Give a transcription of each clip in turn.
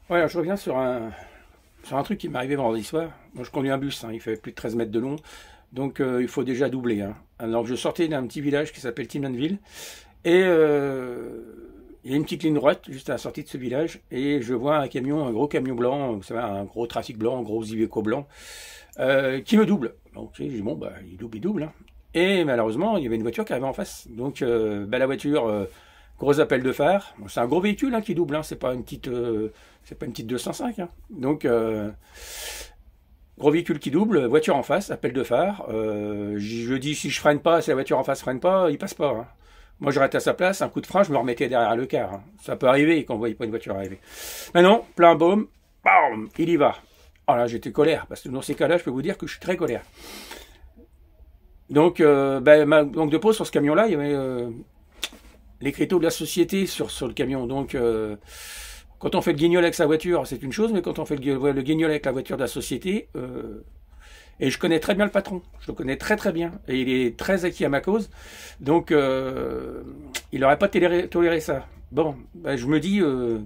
Ouais, je reviens sur un truc qui m'est arrivé vendredi soir. Moi, je conduis un bus, hein, il fait plus de 13 mètres de long, donc il faut déjà doubler, hein. Alors, je sortais d'un petit village qui s'appelle Timanville, et il y a une petite ligne droite juste à la sortie de ce village, et je vois un camion, un gros camion blanc, vous savez, un gros trafic blanc, un gros Iveco blanc, qui me double. Donc, j'ai dit, bon, bah, il double, hein. Et malheureusement, il y avait une voiture qui arrivait en face. Donc, bah, la voiture, gros appel de phare. Bon, c'est un gros véhicule, hein, qui double, hein. C'est pas une petite 205, hein. Donc, gros véhicule qui double, voiture en face, appel de phare. Je dis, si je freine pas, si la voiture en face freine pas, il passe pas, hein. Moi, j'arrête à sa place, un coup de frein, je me remettais derrière le car, hein. Ça peut arriver quand on voit pas une voiture arriver. Mais non, plein baume, bam, il y va. Alors là, j'étais colère, parce que dans ces cas-là, je peux vous dire que je suis très colère. Donc, donc de pause sur ce camion-là, il y avait l'écriteau de la société sur le camion. Donc, quand on fait le guignol avec sa voiture, c'est une chose, mais quand on fait le guignol avec la voiture de la société, et je connais très bien le patron, je le connais très très bien, et il est très acquis à ma cause, donc il n'aurait pas toléré ça. Bon, je me dis, je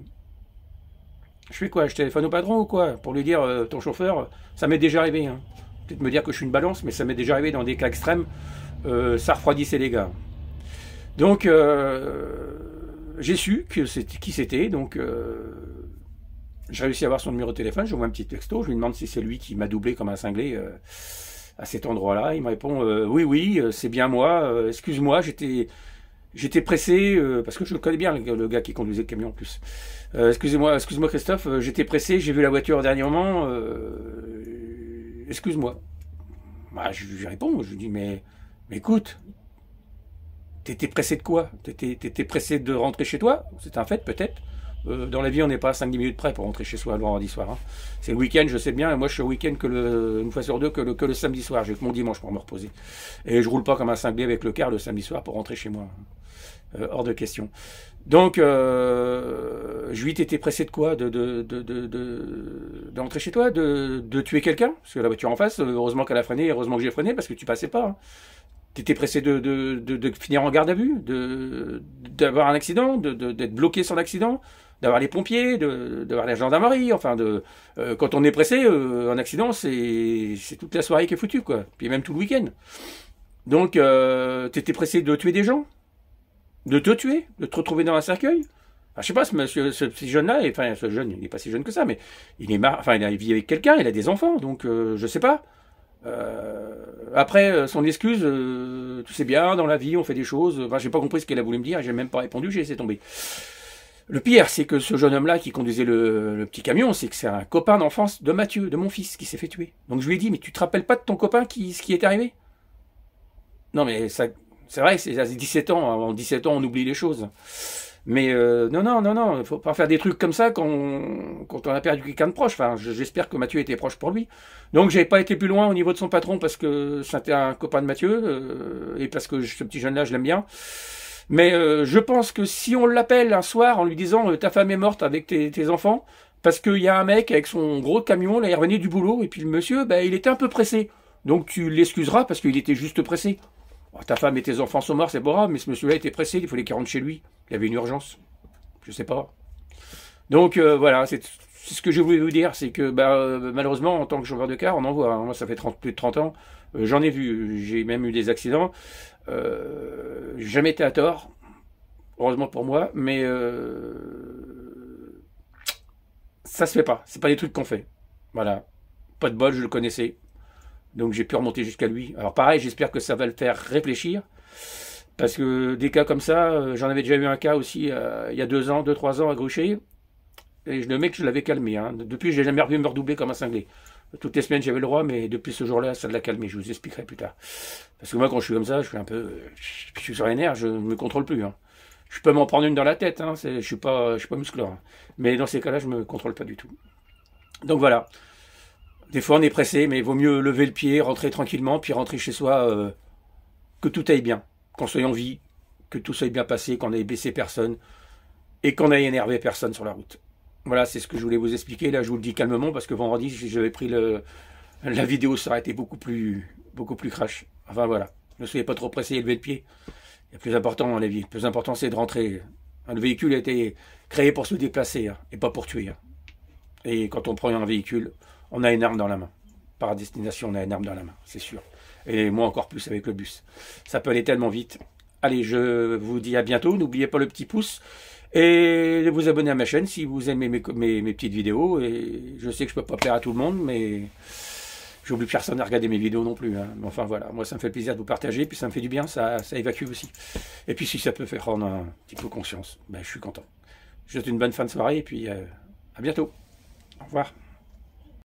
fais quoi? Je téléphone au patron ou quoi? Pour lui dire, ton chauffeur, ça m'est déjà arrivé, hein. Peut-être me dire que je suis une balance, mais ça m'est déjà arrivé dans des cas extrêmes, ça refroidissait les gars. Donc, j'ai su que c'était qui c'était, donc j'ai réussi à avoir son numéro de téléphone, je lui envoie un petit texto, je lui demande si c'est lui qui m'a doublé comme un cinglé à cet endroit-là. Il me répond oui, oui, c'est bien moi, excuse-moi, j'étais pressé, parce que je le connais bien, le gars qui conduisait le camion en plus. Excuse-moi Christophe, j'étais pressé, j'ai vu la voiture au dernier moment, excuse-moi. Bah, je lui réponds, je lui dis mais écoute, t'étais pressé de quoi? T'étais pressé de rentrer chez toi? C'est un fait, peut-être. Dans la vie, on n'est pas à 5-10 minutes près pour rentrer chez soi le vendredi soir, hein. C'est le week-end, je sais bien, et moi je suis au week-end une fois sur deux que le samedi soir. J'ai que mon dimanche pour me reposer. Et je roule pas comme un cinglé avec le car le samedi soir pour rentrer chez moi. Hors de question. Donc, je lui dis, t'étais pressé de quoi? De rentrer chez toi? De tuer quelqu'un? Parce que la voiture en face, heureusement qu'elle a freiné, heureusement que j'ai freiné, parce que tu passais pas, hein. T'étais pressé de finir en garde à vue, d'avoir un accident, d'être bloqué sur l'accident, d'avoir les pompiers, d'avoir la gendarmerie, enfin quand on est pressé, un accident c'est toute la soirée qui est foutue, quoi. Puis même tout le week-end. Donc t'étais pressé de tuer des gens, de te tuer, de te retrouver dans un cercueil. Enfin, je sais pas, ce petit jeune-là, enfin ce jeune, il n'est pas si jeune que ça, mais enfin il vit avec quelqu'un, il a des enfants, donc je sais pas. Après, son excuse, tu sais bien, dans la vie, on fait des choses. Enfin, j'ai pas compris ce qu'elle a voulu me dire, et j'ai même pas répondu, j'ai laissé tomber. Le pire, c'est que ce jeune homme-là qui conduisait le petit camion, c'est que c'est un copain d'enfance de Mathieu, de mon fils, qui s'est fait tuer. Donc je lui ai dit, mais tu te rappelles pas de ton copain ce qui est arrivé? Non, mais ça, c'est vrai, c'est à 17 ans. En 17 ans, on oublie les choses. Mais non, non, non, non, il faut pas faire des trucs comme ça quand on a perdu quelqu'un de proche. Enfin, j'espère que Mathieu était proche pour lui. Donc, j'ai pas été plus loin au niveau de son patron parce que c'était un copain de Mathieu et parce que ce petit jeune-là, je l'aime bien. Mais je pense que si on l'appelle un soir en lui disant ta femme est morte avec tes enfants, parce qu'il y a un mec avec son gros camion, là, il revenait du boulot et puis le monsieur, bah, il était un peu pressé. Donc, tu l'excuseras parce qu'il était juste pressé. Oh, ta femme et tes enfants sont morts, c'est pas grave, mais ce monsieur-là était pressé, il fallait qu'il rentre chez lui. Il y avait une urgence. Je sais pas. Donc voilà, c'est ce que je voulais vous dire, c'est que bah, malheureusement, en tant que chauffeur de car, on en voit, hein. Moi, ça fait plus de 30 ans. J'en ai vu, j'ai même eu des accidents. J'ai jamais été à tort, heureusement pour moi, mais ça se fait pas. C'est pas des trucs qu'on fait. Voilà. Pas de bol, je le connaissais. Donc j'ai pu remonter jusqu'à lui. Alors pareil, j'espère que ça va le faire réfléchir. Parce que des cas comme ça, j'en avais déjà eu un cas aussi il y a 2 ans, 2-3 ans à Gruchet. Et le mec, je l'avais calmé, hein. Depuis, j'ai jamais revu me redoubler comme un cinglé. Toutes les semaines, j'avais le droit, mais depuis ce jour-là, ça l'a calmé. Je vous expliquerai plus tard. Parce que moi, quand je suis comme ça, je suis un peu, je suis sur les nerfs, je ne me contrôle plus, hein. Je peux m'en prendre une dans la tête, hein. Je suis pas muscleur, hein. Mais dans ces cas-là, je me contrôle pas du tout. Donc voilà. Des fois, on est pressé, mais il vaut mieux lever le pied, rentrer tranquillement, puis rentrer chez soi, que tout aille bien, qu'on soit en vie, que tout soit bien passé, qu'on ait blessé personne et qu'on ait énervé personne sur la route. Voilà, c'est ce que je voulais vous expliquer. Là, je vous le dis calmement parce que vendredi, si j'avais pris la vidéo, ça aurait été beaucoup plus crash. Enfin voilà, ne soyez pas trop pressé et levez le pied. Il y a plus important dans la vie. Le plus important, c'est de rentrer. Le véhicule a été créé pour se déplacer, hein, et pas pour tuer, hein. Et quand on prend un véhicule, on a une arme dans la main. Par destination, on a une arme dans la main, c'est sûr. Et moi encore plus avec le bus. Ça peut aller tellement vite. Allez, je vous dis à bientôt. N'oubliez pas le petit pouce. Et de vous abonner à ma chaîne si vous aimez mes petites vidéos. Et je sais que je peux pas plaire à tout le monde, mais j'oublie personne à regarder mes vidéos non plus. Hein. Mais enfin voilà, moi ça me fait plaisir de vous partager, puis ça me fait du bien, ça évacue aussi. Et puis si ça peut faire prendre un petit peu conscience, ben, je suis content. Je vous souhaite une bonne fin de soirée et puis à bientôt. Au revoir.